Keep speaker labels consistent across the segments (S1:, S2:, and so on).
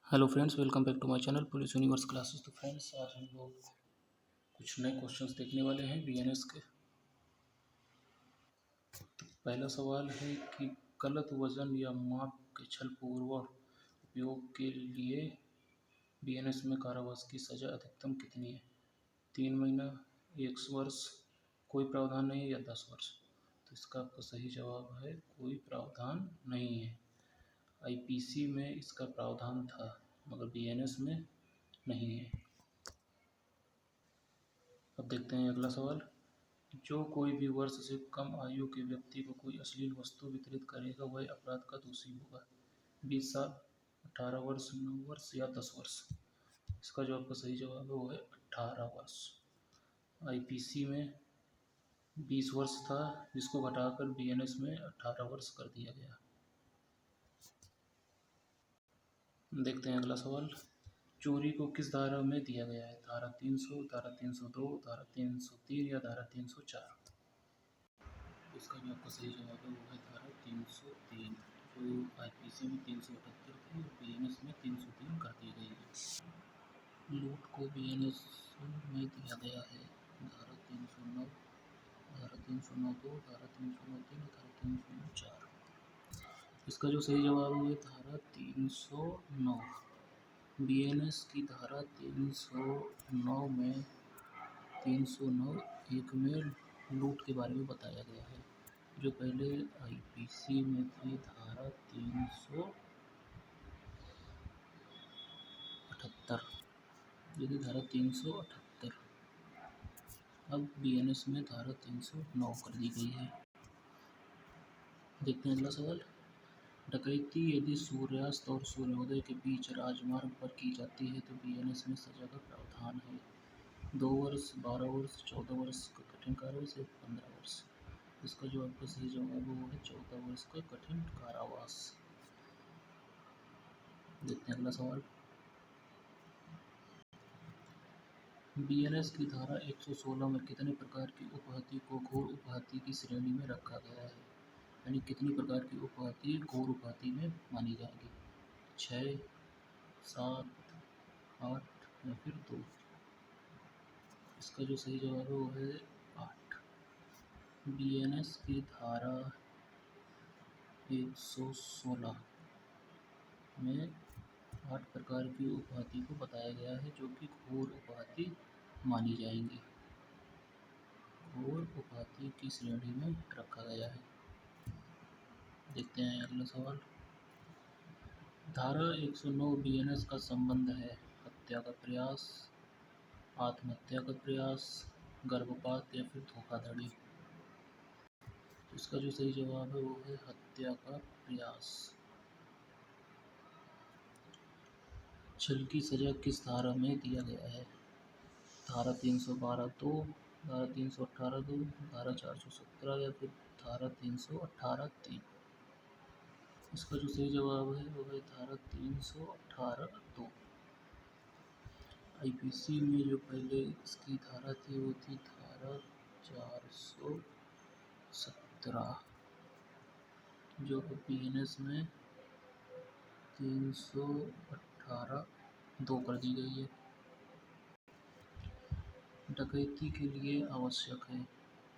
S1: Hello friends, welcome back to my channel police universe classes. तो friends, आज हम लोग कुछ नए क्वेश्चंस देखने वाले हैं बीएनएस के। तो पहला सवाल है कि गलत वजन या माप के छलपूर्वक उपयोग के लिए बीएनएस में कारावास की सज़ा अधिकतम कितनी है? 3 महीना, 1 वर्ष, कोई प्रावधान नहीं है या 10 वर्ष? तो इसका आपका सही जवाब है कोई प्रावधान नहीं है। आईपीसी में इसका प्रावधान था मगर बीएनएस में नहीं है। अब देखते हैं अगला सवाल। जो कोई भी वर्ष से कम आयु के व्यक्ति को कोई अश्लील वस्तु वितरित करेगा वह अपराध का दोषी होगा। 20 साल, 18 वर्ष, 9 वर्ष या 10 वर्ष? इसका जो आपका सही जवाब है वो है 18 वर्ष। आईपीसी में 20 वर्ष था जिसको घटाकर बीएनएस में 18 वर्ष कर दिया गया। देखते हैं अगला सवाल। चोरी को किस धारा में दिया गया है? धारा 300, धारा 302, धारा 303 या धारा 304? इसका जो आपका सही जवाब है वो है धारा 303, जो आईपीसी में 378 थी और बीएनएस में 303 कर दी गई है। लूट को बीएनएस में दिया गया है धारा 309, धारा 309(2), धारा 309(3), धारा 304। इसका जो सही जवाब है वो है धारा 309। बीएनएस की धारा 309 में 309(1) में लूट के बारे में बताया गया है, जो पहले आईपीसी में थी धारा 378, ये थी धारा 378। अब बीएनएस में धारा 309 कर दी गई है। देखते हैं अगला सवाल। डकैती यदि सूर्यास्त और सूर्योदय के बीच राजमार्ग पर की जाती है तो बीएनएस में सजा का प्रावधान है। 2 वर्ष, 12 वर्ष, 14 वर्ष का कठिन कारावास या 15 वर्ष? इसका जो आपका सही जवाब है वो है 14 वर्ष का कठिन कारावास। देखते हैं अगला सवाल। बीएनएस की धारा 116 में कितने प्रकार की उपहत्या को घोर उपहत्या की श्रेणी में रखा गया है? यानी कितनी प्रकार की उपहत्या घोर उपहत्या में मानी जाएगी? 6, 7, 8 या फिर 2? इसका जो सही जवाब है वो है 8। बीएनएस की धारा 116 में 8 प्रकार की उपहत्या को बताया गया है जो कि घोर उपहत्या मानी जाएंगी, घोर उपहत्या की श्रेणी में रखा गया है। देखते हैं अगला सवाल। धारा 109 बीएनएस का संबंध है हत्या का प्रयास, आत्महत्या का प्रयास, गर्भपात या फिर धोखाधड़ी? इसका जो सही जवाब है वो है हत्या का प्रयास। छल की सजा किस धारा में दिया गया है? धारा 312(2), धारा 318(2), धारा 417 या फिर धारा 318(3)? इसका जो सही जवाब है वो है धारा 318(2). आईपीसी में जो पहले इसकी धारा थी वो थी धारा 417, जो बीएनएस में 318(2) कर दी गई है। डकैती के लिए आवश्यक है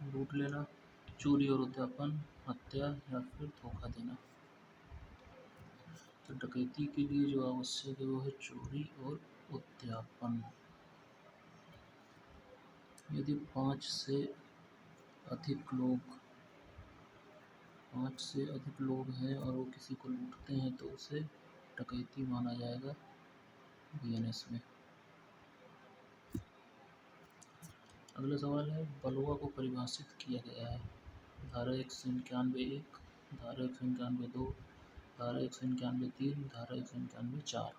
S1: लूट लेना, चोरी और उद्यापन, हत्या या फिर धोखा देना? तो डकैती के लिए जो आवश्यक है वो है चोरी और उद्यापन। यदि 5 से अधिक लोग हैं और वो किसी को लूटते हैं तो उसे डकैती माना जाएगा बीएनएस में। अगला सवाल है बलवा को परिभाषित किया गया है धारा 191(1), धारा 191(2), धारा 191(3), धारा 191(4)?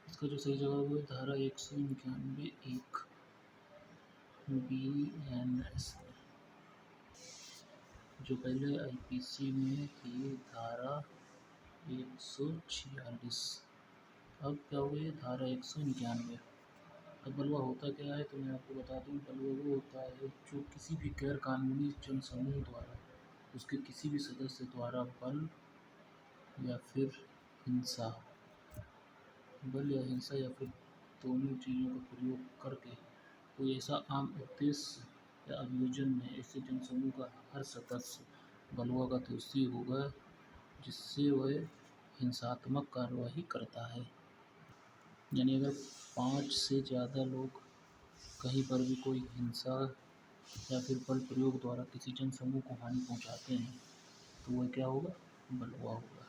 S1: इसका जो सही जवाब है धारा 191(1) बीएनएस में, जो पहले आईपीसी में थी धारा 146। अब क्या हो गई धारा 191। अब बलवा होता क्या है तो मैं आपको बता दूं। बलवा वो होता है जो किसी भी गैर कानूनी जनसमूह द्वारा उसके किसी भी सदस्य द्वारा बल या फिर हिंसा बल या हिंसा या फिर दोनों चीज़ों का प्रयोग करके कोई ऐसा आम उद्देश्य या अभियोजन में ऐसे जनसमूह का हर सदस्य बलवा का दोषी होगा जिससे वह हिंसात्मक कार्यवाही करता है। यानी अगर 5 से ज़्यादा लोग कहीं पर भी कोई हिंसा या फिर बल प्रयोग द्वारा किसी जनसमूह को हानि पहुंचाते हैं तो वह क्या होगा? बलवा होगा।